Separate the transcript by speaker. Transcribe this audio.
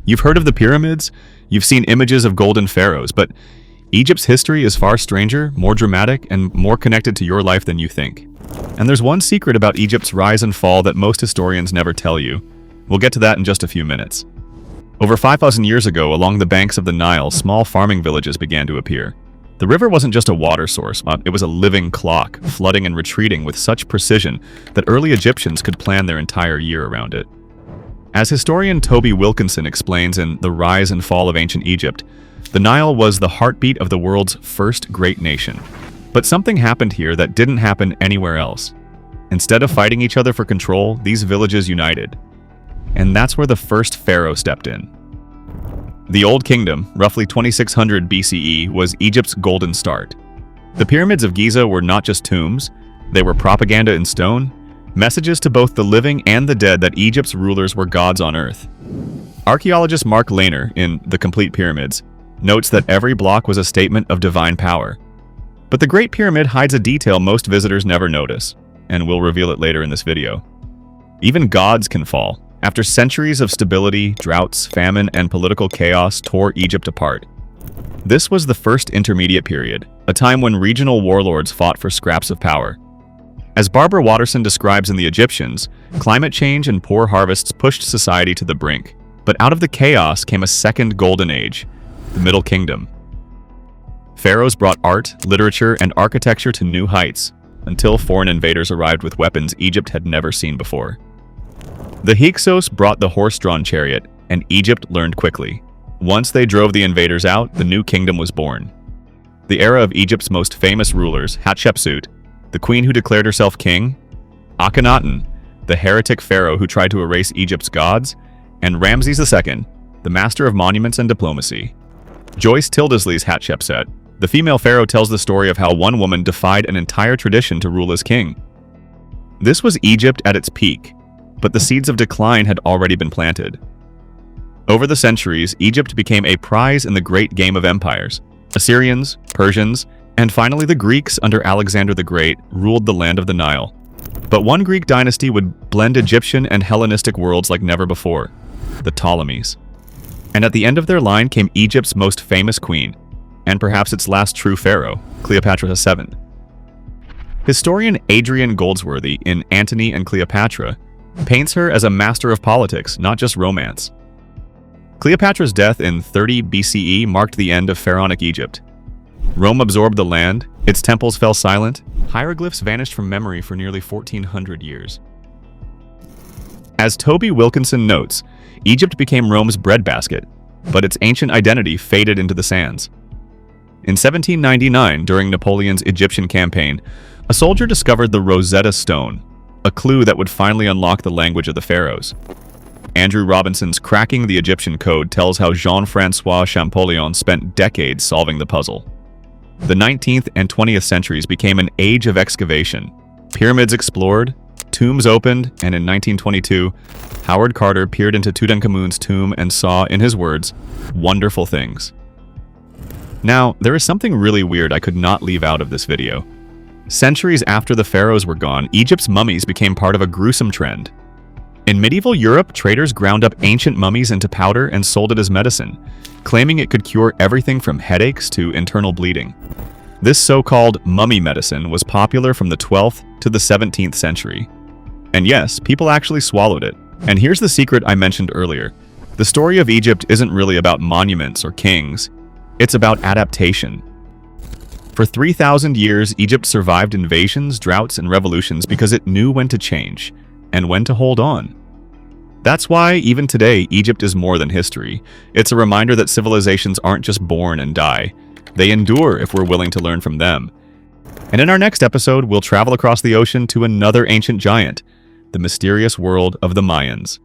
Speaker 1: You've heard of the pyramids, you've seen images of golden pharaohs, but Egypt's history is far stranger, more dramatic, and more connected to your life than you think. And there's one secret about Egypt's rise and fall that most historians never tell you. We'll get to that in just a few minutes. Over 5,000 years ago, along the banks of the Nile, small farming villages began to appear. The river wasn't just a water source, it was a living clock, flooding and retreating with such precision that early Egyptians could plan their entire year around it. As historian Toby Wilkinson explains in The Rise and Fall of Ancient Egypt, the Nile was the heartbeat of the world's first great nation. But something happened here that didn't happen anywhere else. Instead of fighting each other for control, these villages united. And that's where the first pharaoh stepped in. The Old Kingdom, roughly 2600 BCE, was Egypt's golden start. The pyramids of Giza were not just tombs, they were propaganda in stone, messages to both the living and the dead that Egypt's rulers were gods on earth. Archaeologist Mark Lehner, in The Complete Pyramids, notes that every block was a statement of divine power. But the Great Pyramid hides a detail most visitors never notice, and we'll reveal it later in this video. Even gods can fall. After centuries of stability, droughts, famine, and political chaos tore Egypt apart. This was the first intermediate period, a time when regional warlords fought for scraps of power. As Barbara Watterson describes in The Egyptians, climate change and poor harvests pushed society to the brink. But out of the chaos came a second golden age, the Middle Kingdom. Pharaohs brought art, literature, and architecture to new heights, until foreign invaders arrived with weapons Egypt had never seen before. The Hyksos brought the horse-drawn chariot, and Egypt learned quickly. Once they drove the invaders out, the new kingdom was born. The era of Egypt's most famous rulers, Hatshepsut, the queen who declared herself king, Akhenaten, the heretic pharaoh who tried to erase Egypt's gods, and Ramses II, the master of monuments and diplomacy. Joyce Tildesley's Hatshepsut, the female pharaoh, tells the story of how one woman defied an entire tradition to rule as king. This was Egypt at its peak, but the seeds of decline had already been planted. Over the centuries, Egypt became a prize in the great game of empires. Assyrians, Persians, and finally the Greeks under Alexander the Great ruled the land of the Nile. But one Greek dynasty would blend Egyptian and Hellenistic worlds like never before, the Ptolemies. And at the end of their line came Egypt's most famous queen, and perhaps its last true pharaoh, Cleopatra VII. Historian Adrian Goldsworthy in Antony and Cleopatra paints her as a master of politics, not just romance. Cleopatra's death in 30 BCE marked the end of pharaonic Egypt. Rome absorbed the land, its temples fell silent, hieroglyphs vanished from memory for nearly 1400 years. As Toby Wilkinson notes, Egypt became Rome's breadbasket, but its ancient identity faded into the sands. In 1799, during Napoleon's Egyptian campaign, a soldier discovered the Rosetta Stone, a clue that would finally unlock the language of the pharaohs. Andrew Robinson's Cracking the Egyptian Code tells how Jean-François Champollion spent decades solving the puzzle. The 19th and 20th centuries became an age of excavation. Pyramids explored, tombs opened, and in 1922, Howard Carter peered into Tutankhamun's tomb and saw, in his words, wonderful things. Now, there is something really weird I could not leave out of this video. Centuries after the pharaohs were gone, Egypt's mummies became part of a gruesome trend. In medieval Europe, traders ground up ancient mummies into powder and sold it as medicine, claiming it could cure everything from headaches to internal bleeding. This so-called mummy medicine was popular from the 12th to the 17th century. And yes, people actually swallowed it. And here's the secret I mentioned earlier. The story of Egypt isn't really about monuments or kings. It's about adaptation. For 3,000 years, Egypt survived invasions, droughts, and revolutions because it knew when to change and when to hold on. That's why, even today, Egypt is more than history. It's a reminder that civilizations aren't just born and die. They endure if we're willing to learn from them. And in our next episode, we'll travel across the ocean to another ancient giant, the mysterious world of the Mayans.